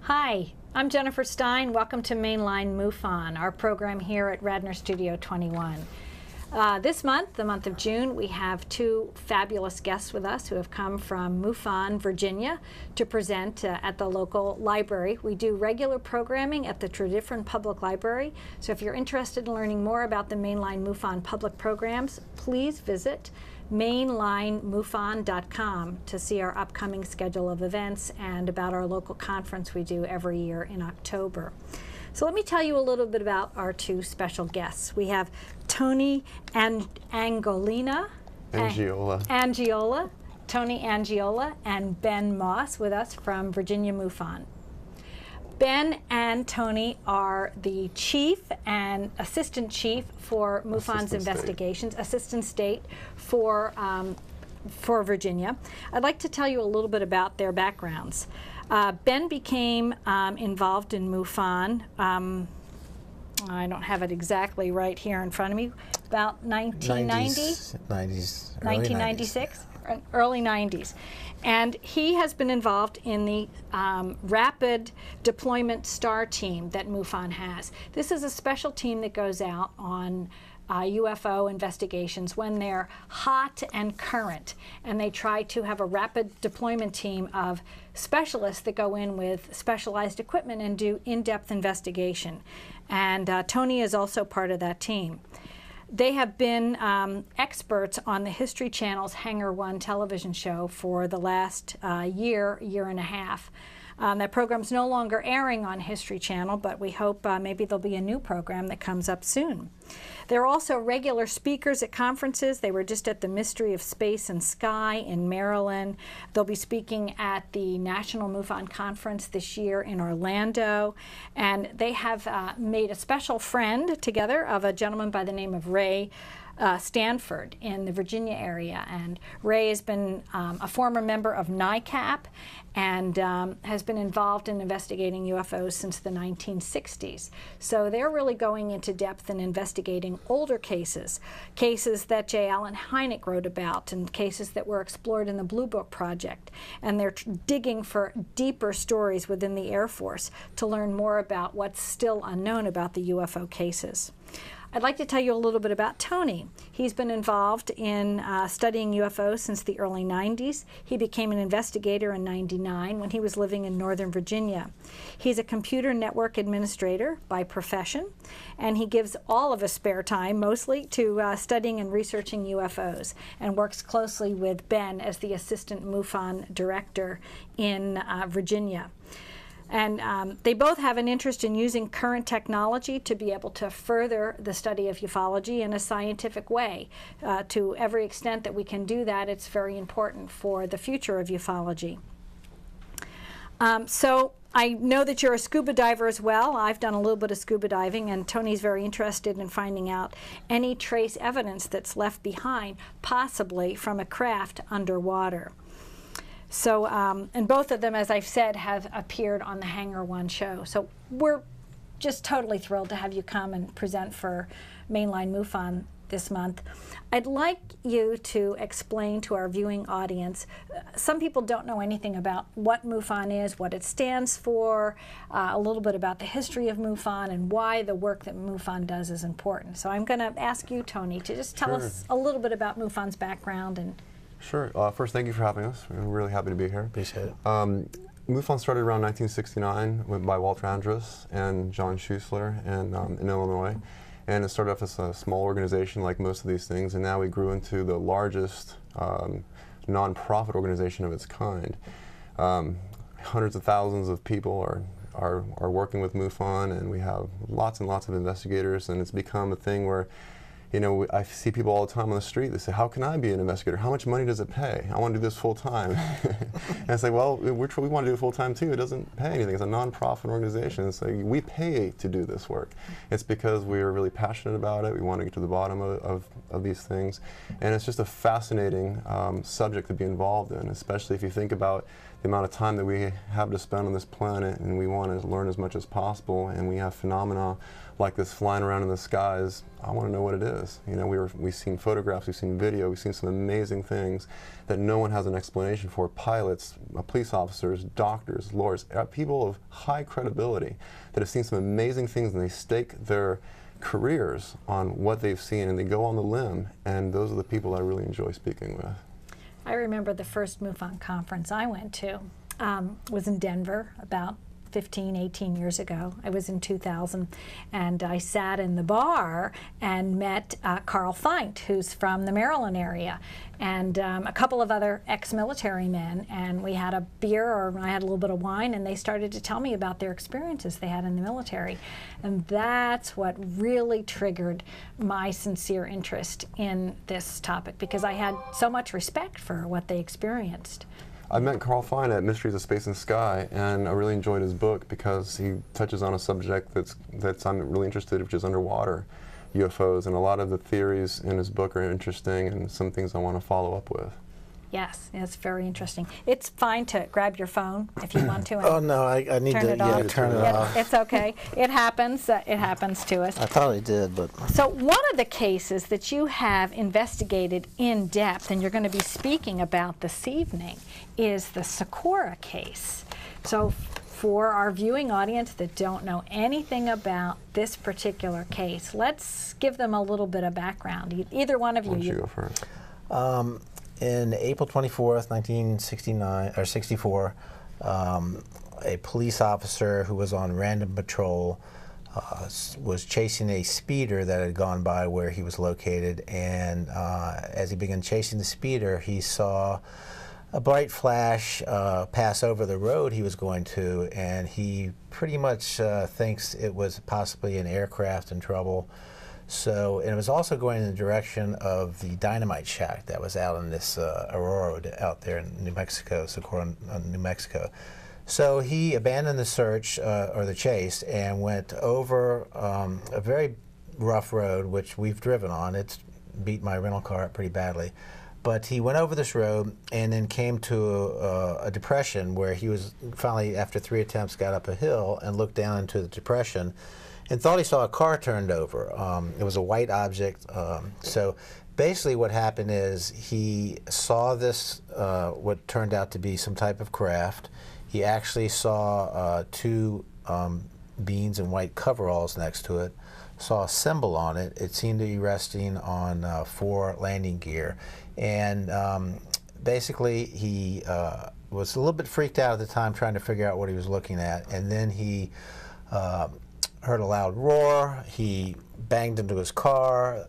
Hi, I'm Jennifer Stein. Welcome to Main Line MUFON, our program here at Radnor Studio 21. This month, the month of June, we have two fabulous guests with us who have come from MUFON, Virginia, to present at the local library. We do regular programming at the Tredyffrin Public Library, so if you're interested in learning more about the Main Line MUFON public programs, please visit mainlinemufon.com to see our upcoming schedule of events and about our local conference we do every year in October. So let me tell you a little bit about our two special guests. We have Tony Angiola, Tony Angiola, and Ben Moss with us from Virginia MUFON. Ben and Tony are the chief and assistant chief for MUFON's investigations, assistant state for Virginia. I'd like to tell you a little bit about their backgrounds. Ben became involved in MUFON, I don't have it exactly right here in front of me, about 1996, early 90s. And he has been involved in the Rapid Deployment STAR team that MUFON has. This is a special team that goes out on UFO investigations when they're hot and current, and they try to have a rapid deployment team of specialists that go in with specialized equipment and do in-depth investigation. And Tony is also part of that team. They have been experts on the History Channel's Hangar 1 television show for the last year and a half. That program's no longer airing on History Channel, but we hope maybe there'll be a new program that comes up soon. They're also regular speakers at conferences. They were just at the Mystery of Space and Sky in Maryland. They'll be speaking at the National MUFON Conference this year in Orlando. And they have made a special friend together of a gentleman by the name of Ray Stanford in the Virginia area. And Ray has been a former member of NICAP and has been involved in investigating UFOs since the 1960s. So they're really going into depth and investigating older cases that J. Allen Hynek wrote about, and cases that were explored in the Blue Book project. And they're digging for deeper stories within the Air Force to learn more about what's still unknown about the UFO cases. I'd like to tell you a little bit about Tony. He's been involved in studying UFOs since the early 90s. He became an investigator in '99 when he was living in Northern Virginia. He's a computer network administrator by profession, and he gives all of his spare time mostly to studying and researching UFOs, and works closely with Ben as the assistant MUFON director in Virginia. And they both have an interest in using current technology to be able to further the study of ufology in a scientific way. To every extent that we can do that, it's very important for the future of ufology. So I know that you're a scuba diver as well. I've done a little bit of scuba diving, and Tony's very interested in finding out any trace evidence that's left behind, possibly from a craft underwater. So, and both of them, as I've said, have appeared on the Hangar 1 show. So we're just totally thrilled to have you come and present for Mainline MUFON this month. I'd like you to explain to our viewing audience, some people don't know anything about what MUFON is, what it stands for, a little bit about the history of MUFON and why the work that MUFON does is important. So I'm going to ask you, Tony, to just tell us a little bit about MUFON's background. And Sure. First, thank you for having us. We're really happy to be here. Appreciate it. MUFON started around 1969 by Walter Andrus and John Schuessler in Illinois. And it started off as a small organization like most of these things, and now we grew into the largest non-profit organization of its kind. Hundreds of thousands of people are working with MUFON, and we have lots and lots of investigators, and it's become a thing where, you know, I see people all the time on the street. They say, "How can I be an investigator? How much money does it pay? I want to do this full time." And I say, "Well, we want to do it full time too. It doesn't pay anything. It's a non-profit organization. So we pay to do this work. It's because we are really passionate about it. We want to get to the bottom of these things, and it's just a fascinating subject to be involved in, especially if you think about the amount of time that we have to spend on this planet, and we want to learn as much as possible, and we have phenomena like this flying around in the skies. I want to know what it is. You know, we've seen photographs, we've seen video, we've seen some amazing things that no one has an explanation for. Pilots, police officers, doctors, lawyers, people of high credibility that have seen some amazing things, and they stake their careers on what they've seen, and they go on the limb, and those are the people I really enjoy speaking with. I remember the first MUFON conference I went to was in Denver about 15, 18 years ago. I was in 2000, and I sat in the bar and met Carl Feint, who's from the Maryland area, and a couple of other ex-military men, and we had a beer, or I had a little bit of wine, and they started to tell me about their experiences they had in the military. And that's what really triggered my sincere interest in this topic, because I had so much respect for what they experienced. I met Carl Feint at Mysteries of Space and Sky, and I really enjoyed his book because he touches on a subject that's I'm really interested in, which is underwater UFOs, and a lot of the theories in his book are interesting, and some things I want to follow up with. Yes, it's very interesting. It's fine to grab your phone if you want to. And Oh no, I need turn to it off. turn it off. It's okay. It happens. It happens to us. I thought I did, but So one of the cases that you have investigated in depth, and you're going to be speaking about this evening, is the Socorro case. So for our viewing audience that don't know anything about this particular case, let's give them a little bit of background. Either one of you. Why don't you go first? in April 24th, 1969 or 64, a police officer who was on random patrol was chasing a speeder that had gone by where he was located, and as he began chasing the speeder, he saw a bright flash pass over the road he was going to, and he pretty much thinks it was possibly an aircraft in trouble. So, and it was also going in the direction of the dynamite shack that was out in this Aurora out there in New Mexico, Socorro, New Mexico. So he abandoned the search or the chase and went over a very rough road, which we've driven on. It's beat my rental car up pretty badly. But he went over this road and then came to a depression where he was finally, after 3 attempts, got up a hill and looked down into the depression and thought he saw a car turned over. It was a white object. So basically what happened is he saw this, what turned out to be some type of craft. He actually saw 2 beans and white coveralls next to it, saw a symbol on it. It seemed to be resting on 4 landing gear. And basically he was a little bit freaked out at the time trying to figure out what he was looking at. And then he heard a loud roar. He banged into his car,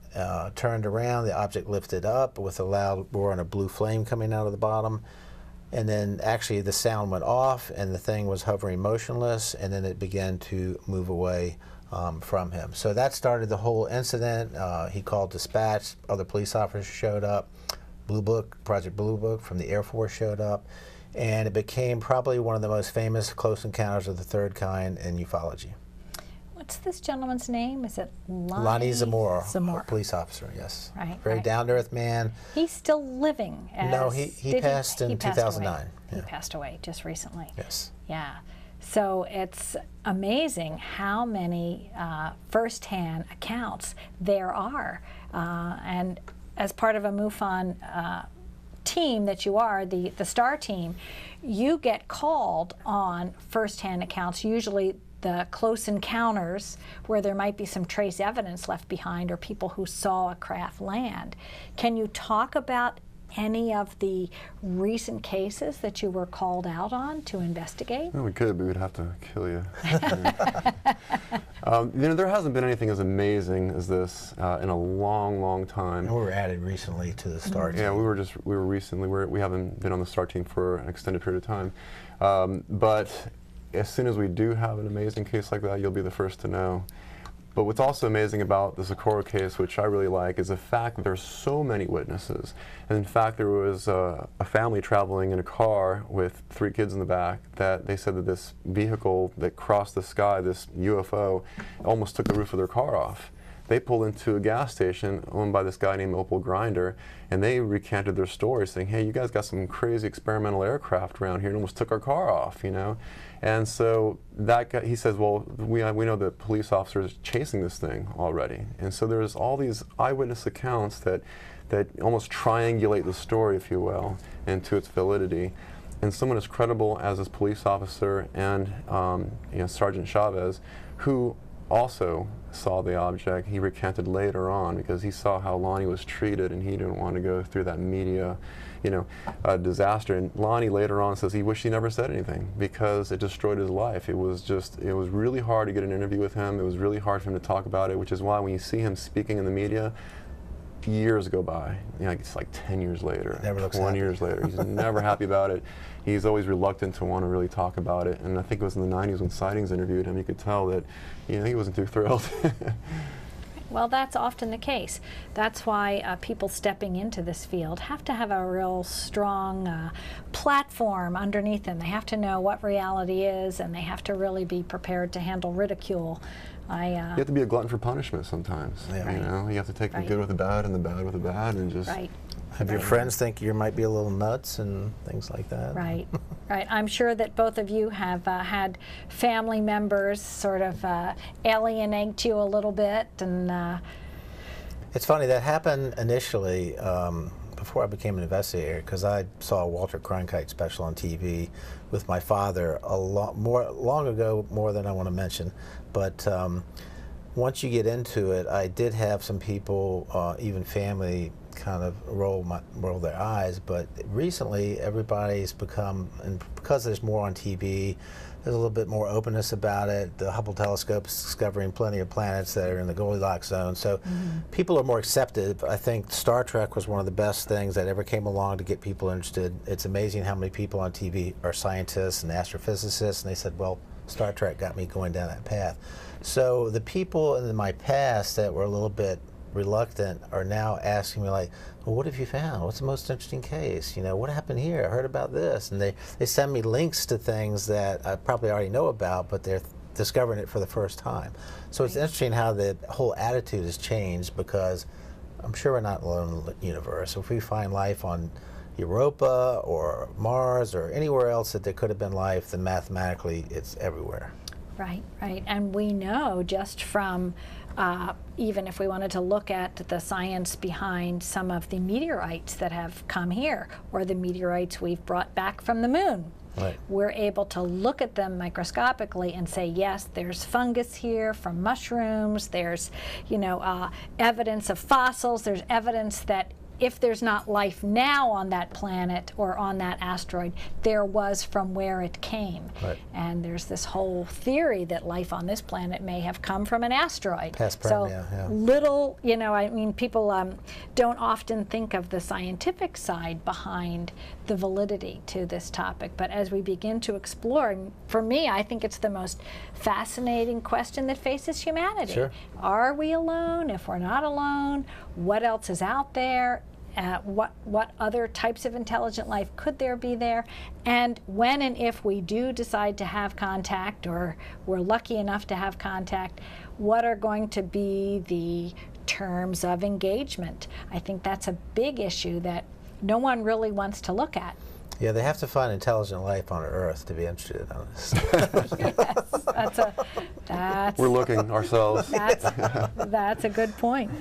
turned around. The object lifted up with a loud roar and a blue flame coming out of the bottom. And then actually the sound went off and the thing was hovering motionless, and then it began to move away from him. So that started the whole incident. He called dispatch. Other police officers showed up. Blue Book, Project Blue Book from the Air Force showed up. And it became probably one of the most famous close encounters of the third kind in ufology. What's this gentleman's name? Is it Lonnie Zamora, Zamora. police officer, yes. Right, Very right. down-to-earth man. He's still living. No, he passed in 2009. Away. He Yeah. passed away just recently. Yes. Yeah. So it's amazing how many first-hand accounts there are. And as part of a MUFON team that you are, the STAR team, you get called on first-hand accounts, usually the close encounters where there might be some trace evidence left behind or people who saw a craft land. Can you talk about any of the recent cases that you were called out on to investigate? Well, we could, but we'd have to kill you. You know, there hasn't been anything as amazing as this in a long, long time. And we were added recently to the STAR team. Yeah, we haven't been on the STAR team for an extended period of time. But as soon as we do have an amazing case like that, you'll be the first to know. But what's also amazing about the Socorro case, which I really like, is the fact that there's so many witnesses. And in fact, there was a family traveling in a car with 3 kids in the back that they said that this vehicle that crossed the sky, this UFO, almost took the roof of their car off. they pulled into a gas station owned by this guy named Opal Grinder, and they recanted their story, saying, hey, you guys got some crazy experimental aircraft around here and almost took our car off, you know? And so that guy, he says, well, we know the police officers chasing this thing already. And so there's all these eyewitness accounts that almost triangulate the story, if you will, into its validity. And someone as credible as this police officer and you know, Sergeant Chavez, who also saw the object, he recanted later on because he saw how Lonnie was treated and he didn't want to go through that media, you know, disaster. And Lonnie later on says he wished he never said anything because it destroyed his life. It was really hard to get an interview with him. It was really hard for him to talk about it, which is why when you see him speaking in the media, years go by. You know, it's like 10 years later, 20 years later. He's never happy about it. He's always reluctant to want to really talk about it. And I think it was in the 90s when Sightings interviewed him, you could tell that, you know, he wasn't too thrilled. Well, that's often the case. That's why people stepping into this field have to have a real strong platform underneath them. They have to know what reality is, and they have to really be prepared to handle ridicule. You have to be a glutton for punishment sometimes. Yeah. You know, you have to take the good with the bad and the bad with the bad, and just have your friends think you might be a little nuts and things like that. Right, right. I'm sure that both of you have had family members sort of alienate you a little bit, and it's funny that happened initially before I became an investigator, because I saw a Walter Cronkite special on TV with my father long ago, more than I want to mention. But once you get into it, I did have some people, even family, kind of roll their eyes. But recently, everybody's become, and because there's more on TV, there's a little bit more openness about it. The Hubble telescope is discovering plenty of planets that are in the Goldilocks zone. So people are more accepted. I think Star Trek was one of the best things that ever came along to get people interested. It's amazing how many people on TV are scientists and astrophysicists, and they said, well, Star Trek got me going down that path. So the people in my past that were a little bit reluctant are now asking me, like, well, what have you found? What's the most interesting case? You know, what happened here? I heard about this. And they send me links to things that I probably already know about, but they're discovering it for the first time. So it's interesting how the whole attitude has changed, because I'm sure we're not alone in the universe. If we find life on Europa or Mars or anywhere else that there could have been life, then mathematically it's everywhere. Right, right. And we know just from, even if we wanted to look at the science behind some of the meteorites that have come here, or the meteorites we've brought back from the moon, we're able to look at them microscopically and say, yes, there's fungus here from mushrooms, there's, you know, evidence of fossils, there's evidence that if there's not life now on that planet or on that asteroid, there was from where it came. And there's this whole theory that life on this planet may have come from an asteroid. Little, you know, I mean, people don't often think of the scientific side behind the validity to this topic. But as we begin to explore, for me, I think it's the most fascinating question that faces humanity. Are we alone? If we're not alone, what else is out there? What other types of intelligent life could there be there? And when and if we do decide to have contact, or we're lucky enough to have contact, what are going to be the terms of engagement? I think that's a big issue that no one really wants to look at. Yeah, they have to find intelligent life on Earth to be interested in this. Yes, we're looking ourselves. That's a good point.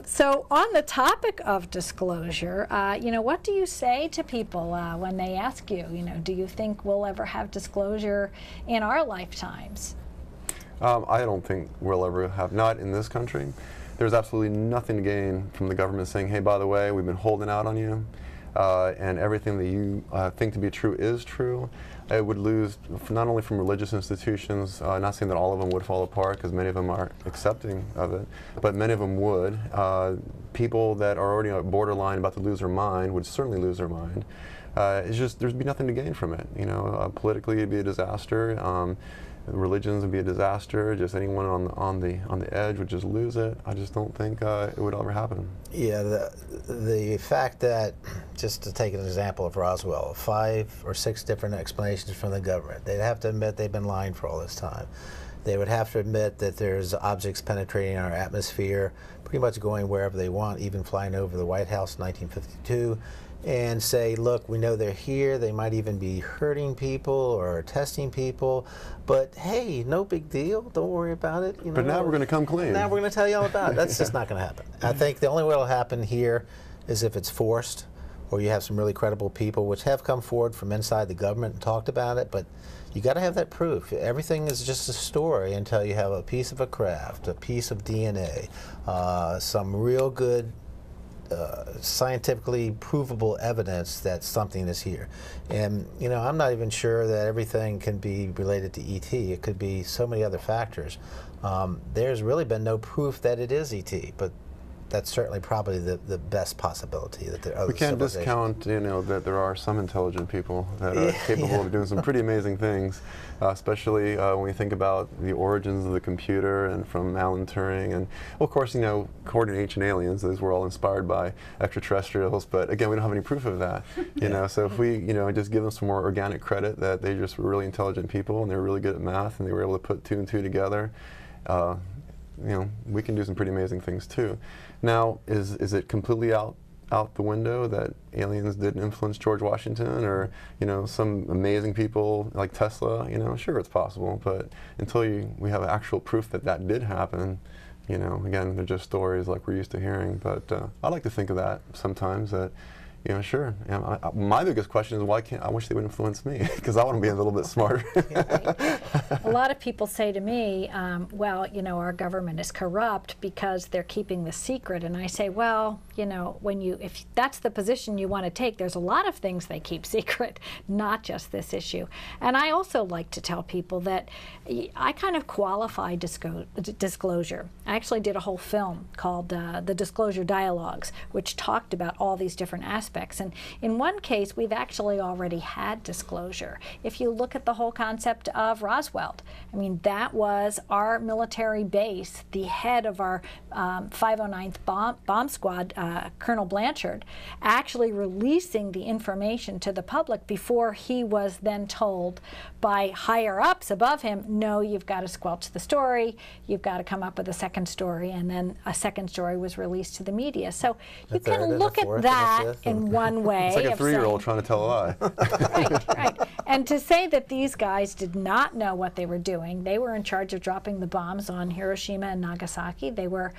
So on the topic of disclosure, you know, what do you say to people when they ask you, you know, do you think we'll ever have disclosure in our lifetimes? I don't think we'll ever have, not in this country. There's absolutely nothing to gain from the government saying, hey, by the way, we've been holding out on you. And everything that you think to be true is true. It would lose not only from religious institutions, not saying that all of them would fall apart, because many of them are accepting of it, but many of them would. People that are already borderline about to lose their mind would certainly lose their mind. It's just, there'd be nothing to gain from it. You know, politically it'd be a disaster. Religions would be a disaster. Just anyone on the edge would just lose it. I just don't think it would ever happen. Yeah, the fact that, just to take an example of Roswell, 5 or 6 different explanations from the government. They'd have to admit they've been lying for all this time. They would have to admit that there's objects penetrating our atmosphere, pretty much going wherever they want, even flying over the White House in 1952, and say, look, we know they're here, they might even be hurting people or testing people, but hey, no big deal, don't worry about it. But now we're going to come clean. Now we're going to tell you all about it. That's just not going to happen. I think the only way it'll happen here is if it's forced, or you have some really credible people which have come forward from inside the government and talked about it, but you got to have that proof. Everything is just a story until you have a piece of a craft, a piece of DNA, some real good scientifically provable evidence that something is here. And you know, I'm not even sure that everything can be related to ET. It could be so many other factors. There's really been no proof that it is ET, but that's certainly probably the best possibility that there are other civilizations. We can't discount, you know, that there are some intelligent people that are capable of doing some pretty amazing things, especially when we think about the origins of the computer and from Alan Turing. And well, of course, you know, according to Ancient Aliens, those were all inspired by extraterrestrials. But again, we don't have any proof of that. You know, so if we, you know, just give them some more organic credit that they just were really intelligent people and they were really good at math and they were able to put 2 and 2 together, you know, we can do some pretty amazing things too. Now, is it completely out the window that aliens didn't influence George Washington or, you know, some amazing people like Tesla? You know, sure, it's possible, but until we have actual proof that that did happen, you know, again, they're just stories like we're used to hearing. But I like to think of that sometimes, that, you know, sure. My biggest question is, why can't I wish they would influence me, because I want to be a little bit smarter. A lot of people say to me, well, you know, our government is corrupt because they're keeping the secret. And I say, well, you know, if that's the position you want to take, there's a lot of things they keep secret, not just this issue. And I also like to tell people that I kind of qualify disclosure. I actually did a whole film called The Disclosure Dialogues, which talked about all these different aspects. And in one case, we've actually already had disclosure. If you look at the whole concept of Roswell, I mean, that was our military base. The head of our 509th bomb squad, Colonel Blanchard, actually releasing the information to the public before he was then told by higher-ups above him, no, you've got to squelch the story, you've got to come up with a second story, and then a second story was released to the media. So you can look at that in one way. It's like a 3-year-old trying to tell a lie. Right, right. And to say that these guys did not know what they were doing, they were in charge of dropping the bombs on Hiroshima and Nagasaki. They were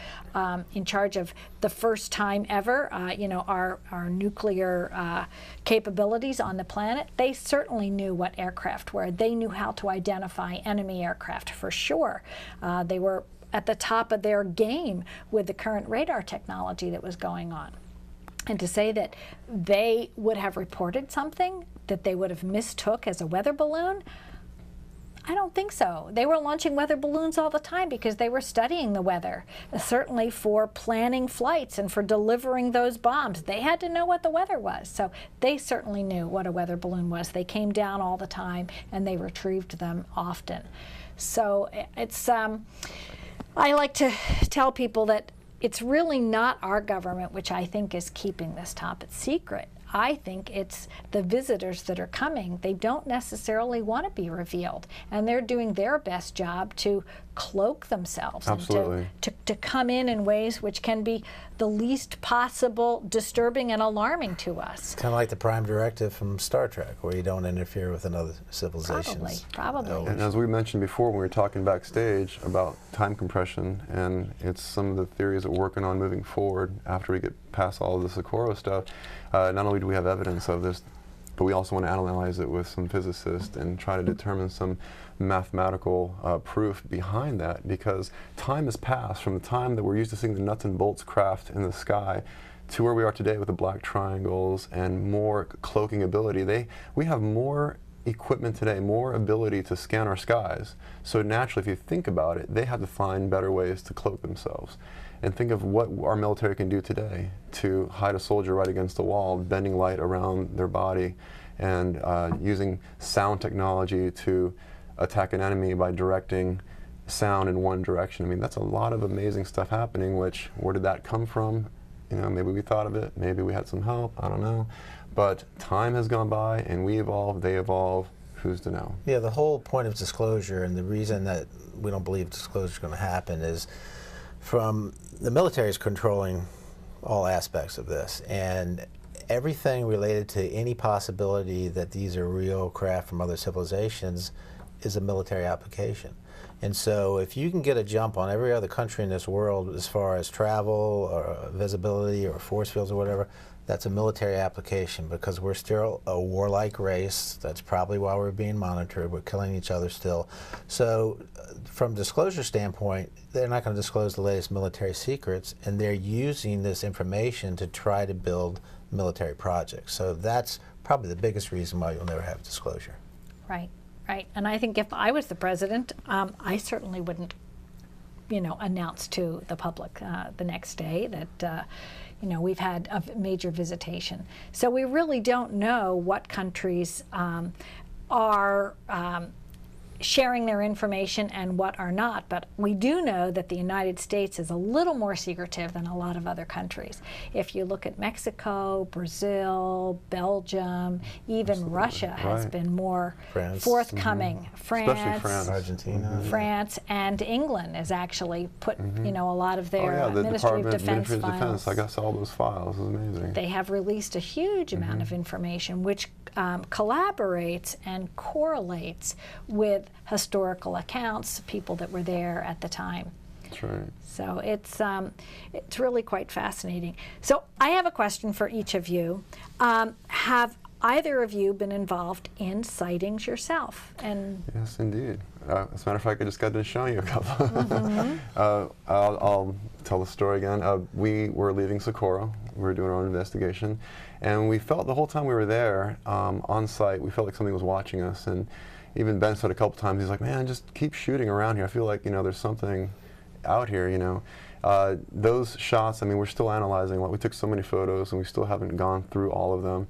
in charge of the first time ever, you know, our nuclear capabilities on the planet. They certainly knew what aircraft were. They knew how to identify enemy aircraft for sure. They were at the top of their game with the current radar technology that was going on. And to say that they would have reported something that they would have mistook as a weather balloon, I don't think so. They were launching weather balloons all the time because they were studying the weather, certainly for planning flights and for delivering those bombs. They had to know what the weather was, so they certainly knew what a weather balloon was. They came down all the time and they retrieved them often. So it's, I like to tell people that it's really not our government, which I think is keeping this top secret. I think it's the visitors that are coming. They don't necessarily want to be revealed, and they're doing their best job to cloak themselves. Absolutely. And to come in ways which can be the least possible disturbing and alarming to us. Kind of like the prime directive from Star Trek, where you don't interfere with another civilization. Probably. And as we mentioned before when we were talking backstage about time compression, and it's some of the theories that we're working on moving forward after we get past all of the Socorro stuff, not only do we have evidence of this, but we also want to analyze it with some physicists and try to determine some mathematical proof behind that, because time has passed from the time that we're used to seeing the nuts and bolts craft in the sky to where we are today with the black triangles and more cloaking ability. We have more equipment today, more ability to scan our skies. So naturally, if you think about it, they have to find better ways to cloak themselves. And think of what our military can do today to hide a soldier right against the wall, bending light around their body, and using sound technology to attack an enemy by directing sound in one direction. I mean, that's a lot of amazing stuff happening, which, where did that come from? You know, maybe we thought of it, maybe we had some help, I don't know. But time has gone by, and we evolve, they evolve. who's to know? Yeah, the whole point of disclosure, and the reason that we don't believe disclosure is going to happen, is from the military is controlling all aspects of this, and everything related to any possibility that these are real craft from other civilizations is a military application. And so if you can get a jump on every other country in this world as far as travel or visibility or force fields or whatever, that's a military application, because we're still a warlike race. That's probably why we're being monitored. We're killing each other still. So from disclosure standpoint, they're not going to disclose the latest military secrets, and they're using this information to try to build military projects. So that's probably the biggest reason why you'll never have disclosure. Right, right. And I think if I was the president, I certainly wouldn't, you know, announce to the public the next day that, you know, we've had a major visitation. So we really don't know what countries are sharing their information and what are not, but we do know that the United States is a little more secretive than a lot of other countries. If you look at Mexico, Brazil, Belgium, even Russia has been more forthcoming. Especially France, Argentina, France and England has actually put, you know, a lot of their the Ministry of Department Defense files. I guess all those files is amazing. They have released a huge amount of information which collaborates and correlates with historical accounts, people that were there at the time. That's right. So it's really quite fascinating. So I have a question for each of you. Have either of you been involved in sightings yourself? Yes, indeed. As a matter of fact, I just got done showing you a couple. I'll tell the story again. We were leaving Socorro. We were doing our own investigation, and we felt the whole time we were there on site, we felt like something was watching us. And even Ben said a couple times, he's like, "Man, just keep shooting around here. I feel like, you know, there's something out here, you know." Those shots, I mean, we're still analyzing. We took so many photos, and we still haven't gone through all of them.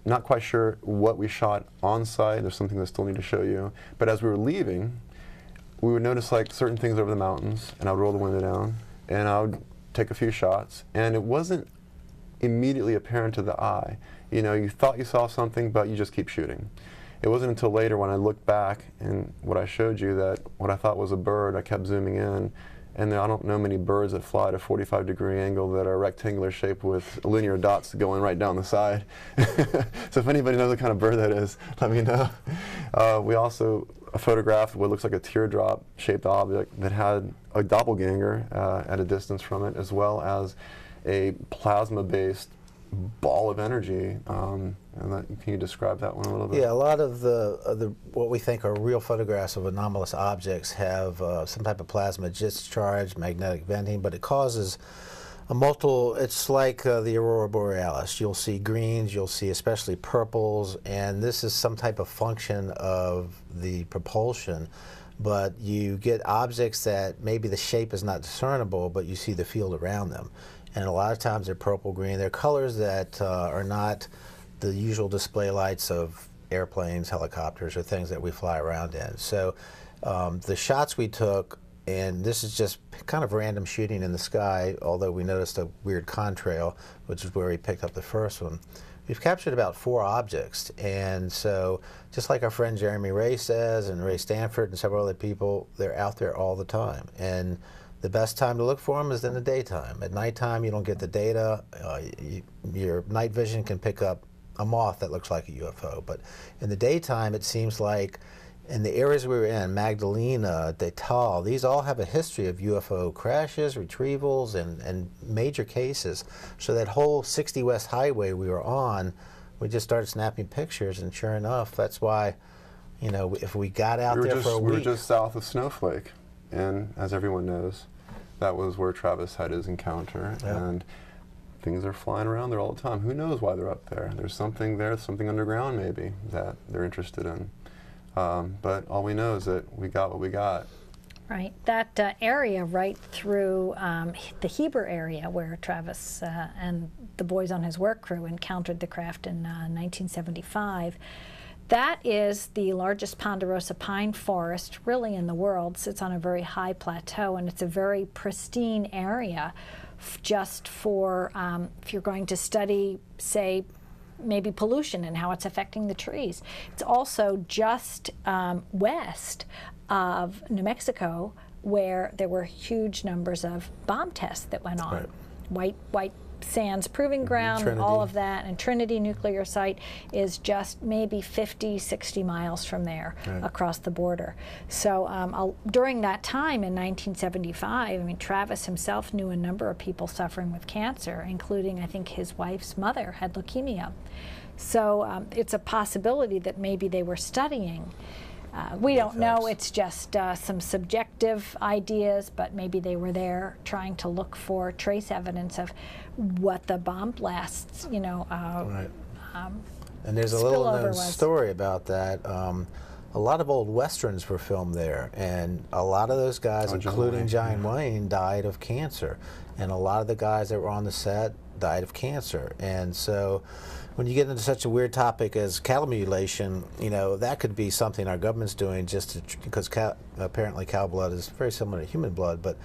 Not quite sure what we shot on site. There's something that I still need to show you. But as we were leaving, we would notice like certain things over the mountains, and I would roll the window down, and I would take a few shots, and it wasn't immediately apparent to the eye. You know, you thought you saw something, but you just keep shooting. It wasn't until later when I looked back and what I showed you, that what I thought was a bird, I kept zooming in, and I don't know many birds that fly at a 45-degree angle that are rectangular shaped with linear dots going right down the side. So if anybody knows what kind of bird that is, let me know. We also photographed what looks like a teardrop shaped object that had a doppelganger at a distance from it, as well as a plasma-based ball of energy. And can you describe that one a little bit? Yeah, a lot of the what we think are real photographs of anomalous objects have some type of plasma discharge, magnetic venting, but it causes a multiple. It's like the aurora borealis. You'll see greens, you'll see especially purples, and this is some type of function of the propulsion. But you get objects that maybe the shape is not discernible, but you see the field around them. And a lot of times they're purple green. They're colors that are not the usual display lights of airplanes, helicopters, or things that we fly around in. So the shots we took, and this is just kind of random shooting in the sky, although we noticed a weird contrail, which is where we picked up the first one. We've captured about 4 objects, and so just like our friend Jeremy Ray says, and Ray Stanford and several other people, they're out there all the time. And the best time to look for them is in the daytime. At nighttime, you don't get the data. Your night vision can pick up a moth that looks like a UFO, but in the daytime, it seems like in the areas we were in, Magdalena, Detal, these all have a history of UFO crashes, retrievals, and major cases. So that whole 60 West Highway we were on, we just started snapping pictures, and sure enough, that's why, you know, if we got out there for a week. We were just south of Snowflake, and as everyone knows, that was where Travis had his encounter, and things are flying around there all the time. Who knows why they're up there? There's something there, something underground maybe, that they're interested in. But all we know is that we got what we got. Right. That area right through the Heber area where Travis and the boys on his work crew encountered the craft in 1975, that is the largest ponderosa pine forest really in the world. Sits on a very high plateau, and it's a very pristine area just for if you're going to study, say, maybe pollution and how it's affecting the trees. It's also just west of New Mexico, where there were huge numbers of bomb tests that went on. White Sands Proving Ground, and all of that, and Trinity Nuclear Site is just maybe 50, 60 miles from there across the border. So during that time in 1975, I mean, Travis himself knew a number of people suffering with cancer, including, I think, his wife's mother had leukemia. So it's a possibility that maybe they were studying. We don't know, it's just some subjective ideas, but maybe they were there trying to look for trace evidence of what the bomb blasts, you know, and there's a little known story about that. A lot of old westerns were filmed there, and a lot of those guys, including John Wayne, died of cancer, and a lot of the guys that were on the set died of cancer. And so when you get into such a weird topic as cattle mutilation, you know, that could be something our government's doing just to, because apparently cow blood is very similar to human blood, but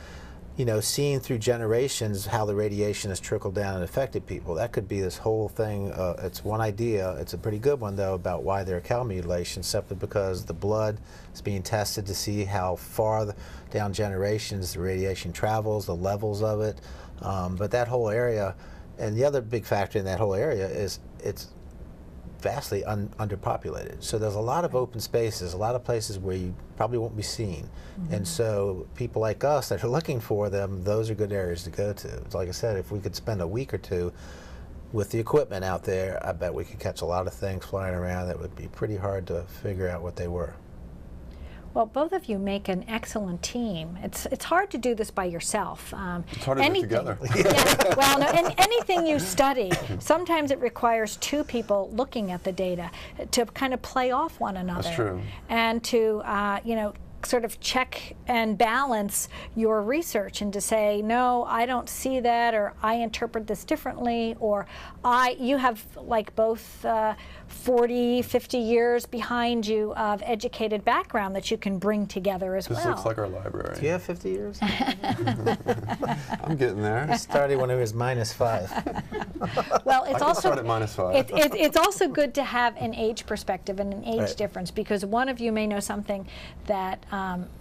you know, seeing through generations how the radiation has trickled down and affected people. That could be this whole thing. It's one idea. It's a pretty good one, though, about why there are cow mutilations, simply because the blood is being tested to see how far down generations the radiation travels, the levels of it. But that whole area, and the other big factor in that whole area is it's vastly underpopulated. So there's a lot of open spaces, a lot of places where you probably won't be seen. And so people like us that are looking for them, those are good areas to go to. It's like I said, if we could spend a week or two with the equipment out there, I bet we could catch a lot of things flying around that would be pretty hard to figure out what they were. Well, both of you make an excellent team. It's hard to do this by yourself. It's hard to do it together. Yeah, well, no, anything you study, sometimes it requires two people looking at the data to kind of play off one another. That's true. And to, you know, sort of check and balance your research and to say, no, I don't see that, or I interpret this differently, or you have like both 40, 50 years behind you of educated background that you can bring together as well. This looks like our library. Do you have 50 years? I'm getting there. I started when it was -5. Well, it's also start at -5. it's also good to have an age perspective and an age difference, because one of you may know something that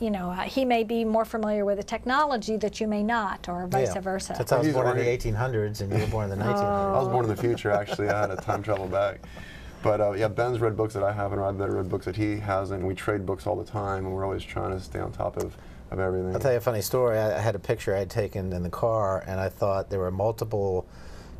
you know, he may be more familiar with the technology that you may not, or vice versa. Since I was born in the 1800s and you were born in the 1900s. I was born in the future, actually. I had a time travel back. But yeah, Ben's read books that I haven't, or I've read books that he hasn't, and we trade books all the time, and we're always trying to stay on top of everything. I'll tell you a funny story. I had a picture I had taken in the car, and I thought there were multiple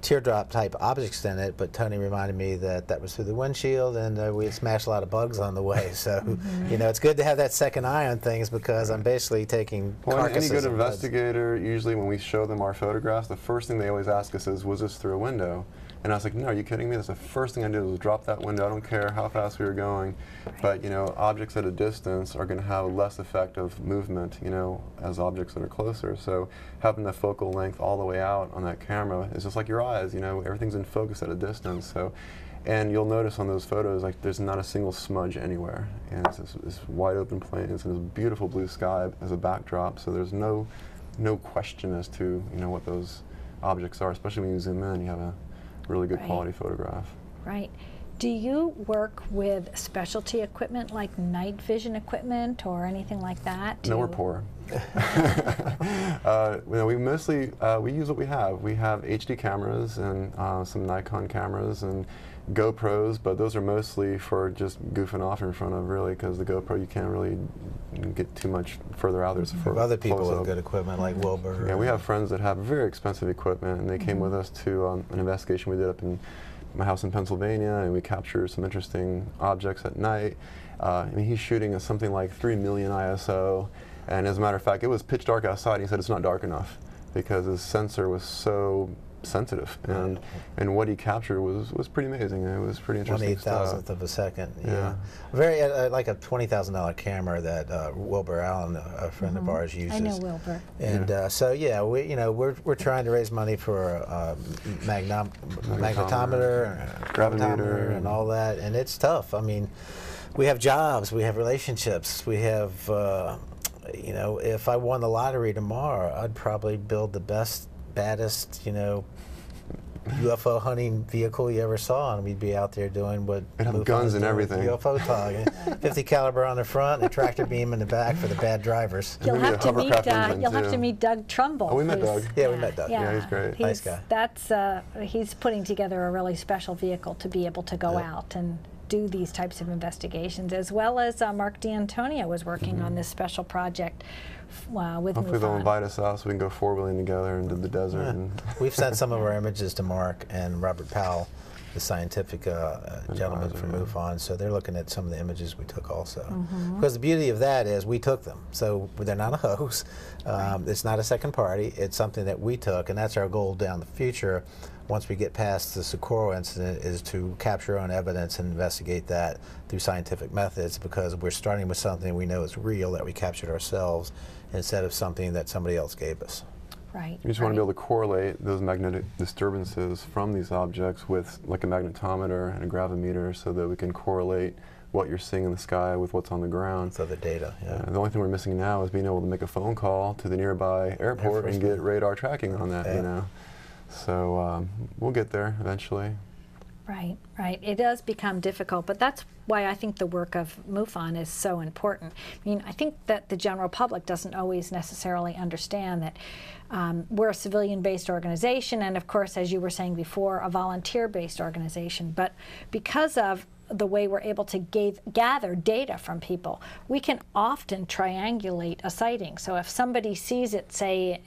teardrop type objects in it, but Tony reminded me that that was through the windshield, and we had smashed a lot of bugs on the way. So, you know, it's good to have that second eye on things, because I'm basically taking carcasses. Any good investigator, usually when we show them our photographs, the first thing they always ask us is, was this through a window? And I was like, no, are you kidding me? That's the first thing I did was drop that window. I don't care how fast we were going. But, you know, objects at a distance are going to have less effect of movement, you know, as objects that are closer. So having the focal length all the way out on that camera is just like your eyes, you know, everything's in focus at a distance. So, and you'll notice on those photos, like, there's not a single smudge anywhere. And it's this wide open plains and this beautiful blue sky as a backdrop. So there's no question as to, you know, what those objects are, especially when you zoom in, you have a really good quality photograph. Right. Do you work with specialty equipment like night vision equipment or anything like that? No, we're poor. You know, we mostly we use what we have. We have HD cameras and some Nikon cameras and GoPros, but those are mostly for just goofing off in front of, really, because the GoPro you can't really get too much further out there. For other people with good equipment like Wilbur. Yeah, we have friends that have very expensive equipment, and they came with us to an investigation we did up in my house in Pennsylvania, and we captured some interesting objects at night. I mean, he's shooting something like 3 million ISO, and as a matter of fact, it was pitch dark outside. He said it's not dark enough because his sensor was so sensitive, and what he captured was pretty amazing. It was pretty interesting 1/8,000th of a second. Yeah, very like a $20,000 camera that Wilbur Allen, a friend of ours, uses. I know Wilbur. And so yeah, we're trying to raise money for a magnetometer, gravimeter, and all that, and it's tough. I mean, we have jobs, we have relationships, we have. You know, if I won the lottery tomorrow, I'd probably build the baddest, you know, UFO hunting vehicle you ever saw, and we'd be out there doing what It'd have guns and everything. UFO talk. 50 caliber on the front and a tractor beam in the back for the bad drivers. You'll have to meet. You'll have to too. meet Doug Trumbull. Oh, we met Doug. Yeah, we met Doug. Yeah, he's great. Nice guy. He's putting together a really special vehicle to be able to go out and do these types of investigations, as well as Mark D'Antonio was working on this special project with Hopefully they'll MUFON. invite us out so we can go four-wheeling together into the desert. Yeah. And We've sent some of our images to Mark and Robert Powell, the scientific gentleman from MUFON, so they're looking at some of the images we took also. Because the beauty of that is we took them, so they're not a hoax. It's not a second party. It's something that we took, and that's our goal down the future. Once we get past the Socorro incident, is to capture our own evidence and investigate that through scientific methods, because we're starting with something we know is real that we captured ourselves instead of something that somebody else gave us. Right. you just want to be able to correlate those magnetic disturbances from these objects with like a magnetometer and a gravimeter, so that we can correlate what you're seeing in the sky with what's on the ground. So the data, The only thing we're missing now is being able to make a phone call to the nearby airport and get radar tracking on that, you know. So we'll get there eventually. Right, right. It does become difficult, but that's why I think the work of MUFON is so important. I mean, I think that the general public doesn't always necessarily understand that we're a civilian-based organization, and of course, as you were saying before, a volunteer-based organization. But because of the way we're able to gather data from people, we can often triangulate a sighting. So if somebody sees it, say,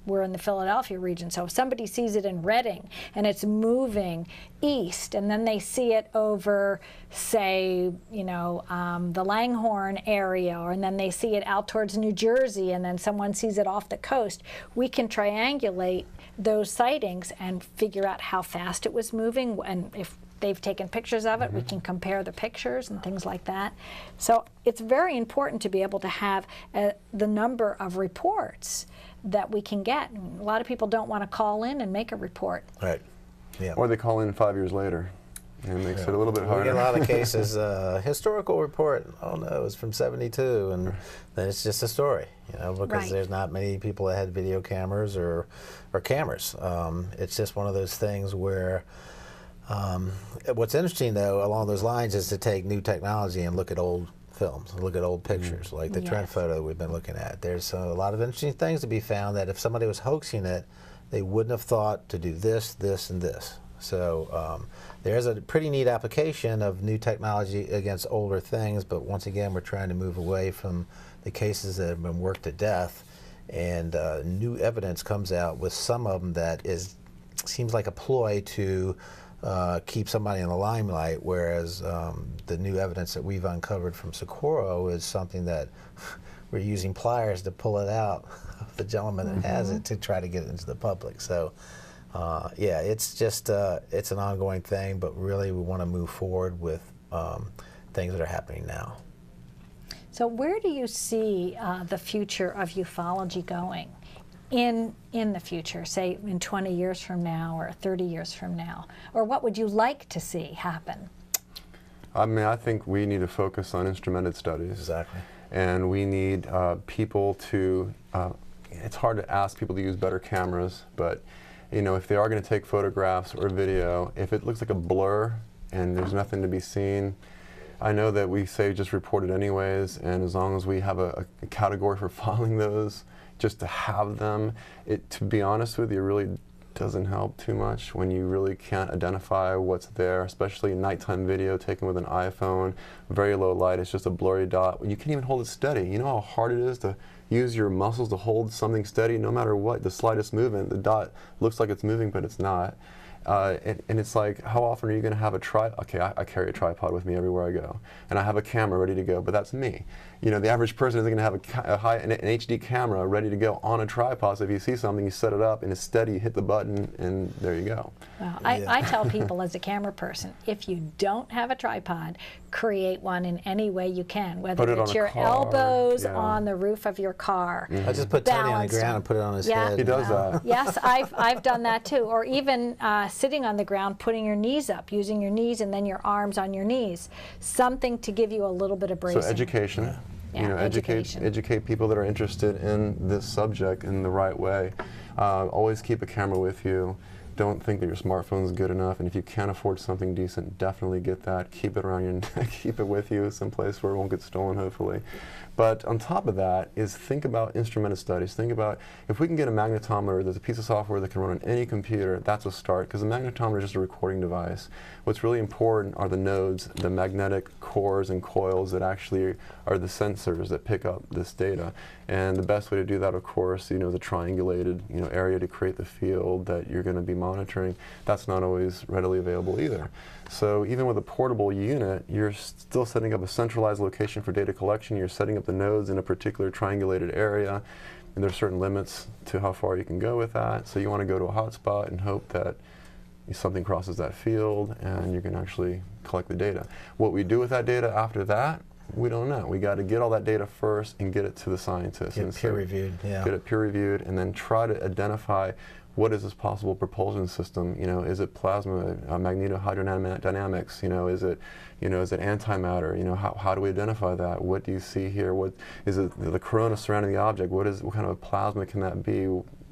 we're in the Philadelphia region, so if somebody sees it in Reading and it's moving east, and then they see it over, say, the Langhorne area, and then they see it out towards New Jersey, and then someone sees it off the coast, we can triangulate those sightings and figure out how fast it was moving, and if they've taken pictures of it, we can compare the pictures and things like that. So it's very important to be able to have the number of reports that we can get. And a lot of people don't want to call in and make a report. Right. Yeah. Or they call in 5 years later. And it makes it a little bit harder. We get a lot of cases, historical report, oh no, it's from '72, and then it's just a story, because there's not many people that had video cameras or cameras. It's just one of those things where what's interesting, though, along those lines, is to take new technology and look at old films, look at old pictures, like the trend photo we've been looking at. There's a lot of interesting things to be found that if somebody was hoaxing it, they wouldn't have thought to do this, this, and this. So there's a pretty neat application of new technology against older things, but once again, we're trying to move away from the cases that have been worked to death, and new evidence comes out with some of them that seems like a ploy to keep somebody in the limelight, whereas the new evidence that we've uncovered from Socorro is something that we're using pliers to pull it out of the gentleman that has it to try to get it into the public. So yeah, it's just it's an ongoing thing, but really we want to move forward with things that are happening now. So where do you see the future of ufology going in the future, say in 20 years from now or 30 years from now? Or what would you like to see happen? I mean, I think we need to focus on instrumented studies. Exactly. And we need people to, it's hard to ask people to use better cameras, but if they are going to take photographs or video, if it looks like a blur and there's nothing to be seen, I know that we say just report it anyways, and as long as we have a category for filing those, just to have them, to be honest with you, really doesn't help too much when you really can't identify what's there, especially nighttime video taken with an iPhone, very low light, it's just a blurry dot. You can't even hold it steady. You know how hard it is to use your muscles to hold something steady no matter what, the slightest movement, the dot looks like it's moving but it's not. And it's like, how often are you going to have a tripod? Okay, I carry a tripod with me everywhere I go, and I have a camera ready to go, but that's me. The average person isn't going to have an HD camera ready to go on a tripod, so if you see something, you set it up, and it's steady, you hit the button, and there you go. Well, I tell people as a camera person, if you don't have a tripod, create one in any way you can, whether it's your elbows on the roof of your car. I just put Tony on the ground and put it on his head. He does that. Yes, I've done that too. Or even sitting on the ground, putting your knees up, using your knees and then your arms on your knees. Something to give you a little bit of bracing. So education. Educate people that are interested in this subject in the right way. Always keep a camera with you. don't think that your smartphone is good enough, and if you can't afford something decent, definitely get that. Keep it around your neck, keep it with you someplace where it won't get stolen, hopefully. But on top of that is think about instrumented studies. Think about if we can get a magnetometer, there's a piece of software that can run on any computer, that's a start, because the magnetometer is just a recording device. What's really important are the nodes, the magnetic cores and coils that actually are the sensors that pick up this data. And the best way to do that, of course, is a triangulated area to create the field that you're going to be monitoring. That's not always readily available either. So even with a portable unit, you're still setting up a centralized location for data collection. You're setting up the nodes in a particular triangulated area, and there's certain limits to how far you can go with that. So you want to go to a hotspot and hope that something crosses that field and you can actually collect the data. What we do with that data after that, we don't know. We got to get all that data first and get it to the scientists. Get peer reviewed, yeah. Get it peer reviewed, and then try to identify what is this possible propulsion system. Is it plasma, magnetohydrodynamics? Is it, is it antimatter? How do we identify that? What do you see here? What is it? The corona surrounding the object? What kind of a plasma can that be?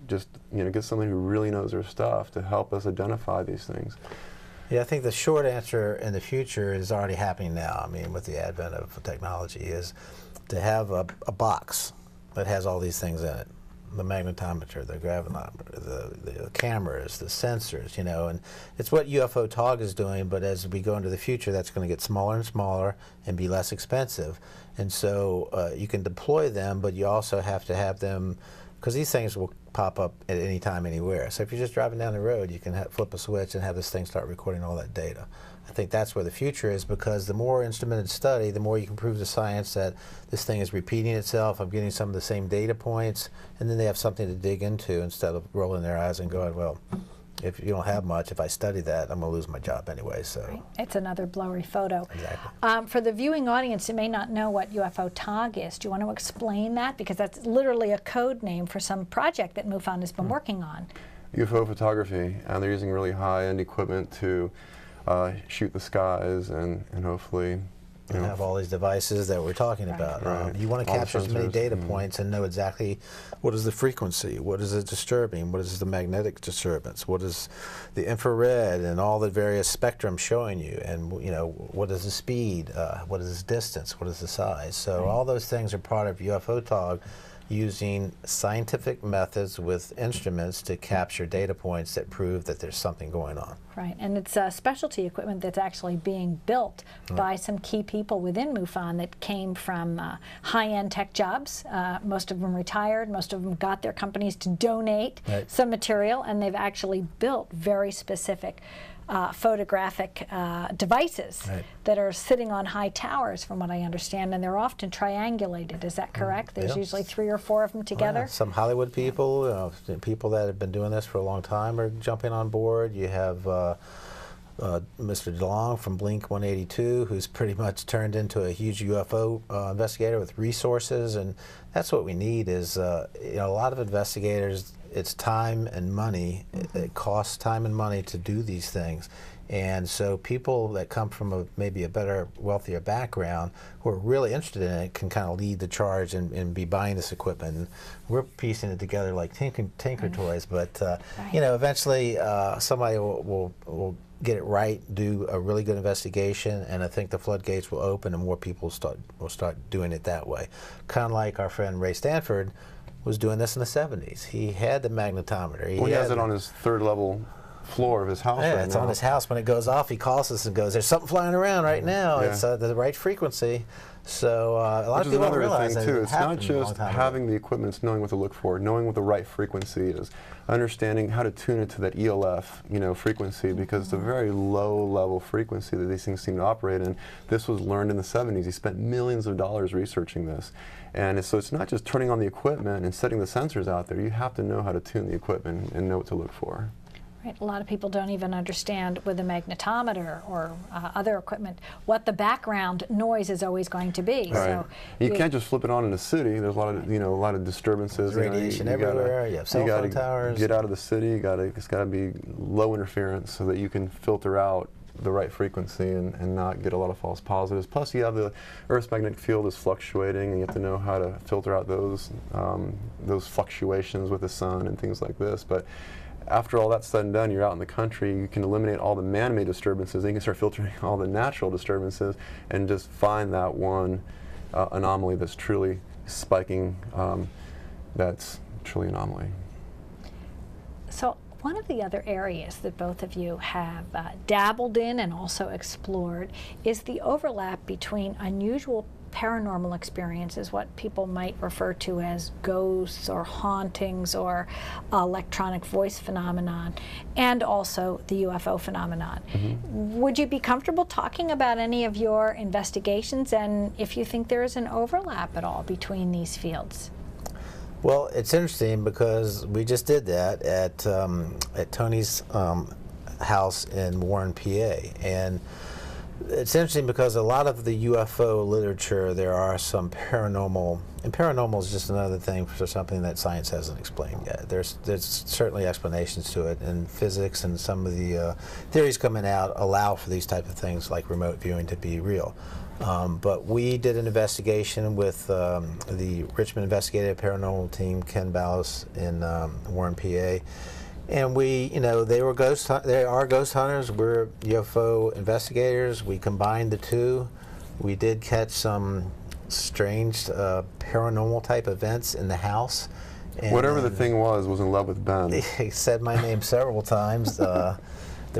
Just get someone who really knows their stuff to help us identify these things. Yeah, I think the short answer in the future is already happening now. I mean, with the advent of technology, is to have a box that has all these things in it. The magnetometer, the gravitometer, the cameras, the sensors, and it's what UFO TOG is doing, but as we go into the future, that's going to get smaller and smaller and be less expensive. And so you can deploy them, but you also have to have them, because these things will pop up at any time, anywhere. So if you're just driving down the road, you can flip a switch and have this thing start recording all that data. I think that's where the future is, because the more instrumented study, the more you can prove to science that this thing is repeating itself. I'm getting some of the same data points, and then they have something to dig into instead of rolling their eyes and going, well, if you don't have much, if I study that, I'm going to lose my job anyway. So right. It's another blurry photo. Exactly. For the viewing audience who may not know what UFO TOG is, do you want to explain that? Because that's literally a code name for some project that MUFON has been working on. UFO photography, and they're using really high-end equipment to shoot the skies and hopefully and have all these devices that we're talking about. Right. You want to capture as many data points and know exactly what is the frequency, what is it disturbing, what is the magnetic disturbance, what is the infrared, and all the various spectrum showing you, and what is the speed, what is the distance, what is the size. So all those things are part of UFO TOG, using scientific methods with instruments to capture data points that prove that there's something going on. Right, and it's specialty equipment that's actually being built by some key people within MUFON that came from high-end tech jobs. Most of them retired, most of them got their companies to donate some material, and they've actually built very specific photographic devices that are sitting on high towers, from what I understand, and they're often triangulated. Is that correct? There's usually 3 or 4 of them together? Some Hollywood people, people that have been doing this for a long time are jumping on board. You have Mr. DeLong from Blink 182, who's pretty much turned into a huge UFO investigator with resources, and that's what we need is a lot of investigators, it's time and money. It costs time and money to do these things. And so people that come from maybe a better, wealthier background who are really interested in it can kind of lead the charge and be buying this equipment. And we're piecing it together like tinker toys, but eventually somebody will get it right, do a really good investigation, and I think the floodgates will open and more people will start doing it that way. Kind of like our friend Ray Stanford was doing this in the 70s. He had the magnetometer. He has it on his 3rd level floor of his house right now. It's on his house. When it goes off, he calls us and goes, there's something flying around right now. It's the right frequency. So a lot of people don't realize that. It's not just having the equipment, it's knowing what to look for, knowing what the right frequency is, understanding how to tune it to that ELF frequency, because it's a very low level frequency that these things seem to operate in. This was learned in the 70s. He spent millions of dollars researching this. And so it's not just turning on the equipment and setting the sensors out there. You have to know how to tune the equipment and know what to look for. Right. A lot of people don't even understand with a magnetometer or other equipment what the background noise is always going to be. Right. So you can't just flip it on in a city. There's a lot of a lot of disturbances. There's radiation everywhere. You have cell phone towers. Get out of the city. It's got to be low interference so that you can filter out the right frequency and not get a lot of false positives. Plus, you have the Earth's magnetic field is fluctuating, and you have to know how to filter out those fluctuations with the sun and things like this. But after all that's said and done, you're out in the country, you can eliminate all the man-made disturbances, and you can start filtering all the natural disturbances and just find that one anomaly that's truly spiking, that's truly anomaly. So one of the other areas that both of you have dabbled in and also explored is the overlap between unusual paranormal experiences, what people might refer to as ghosts or hauntings or electronic voice phenomenon, and also the UFO phenomenon. Would you be comfortable talking about any of your investigations, and if you think there is an overlap at all between these fields? Well, it's interesting because we just did that at Tony's house in Warren, PA, and it's interesting because a lot of the UFO literature, there are some paranormal, and paranormal is just another thing for something that science hasn't explained yet. There's certainly explanations to it, and physics and some of the theories coming out allow for these type of things like remote viewing to be real. But we did an investigation with the Richmond Investigator Paranormal team, Ken Ballas in Warren, PA. And we, you know, they are ghost hunters. We're UFO investigators. We combined the two. We did catch some strange paranormal type events in the house. And Whatever the thing was in love with Ben. He said my name several times. The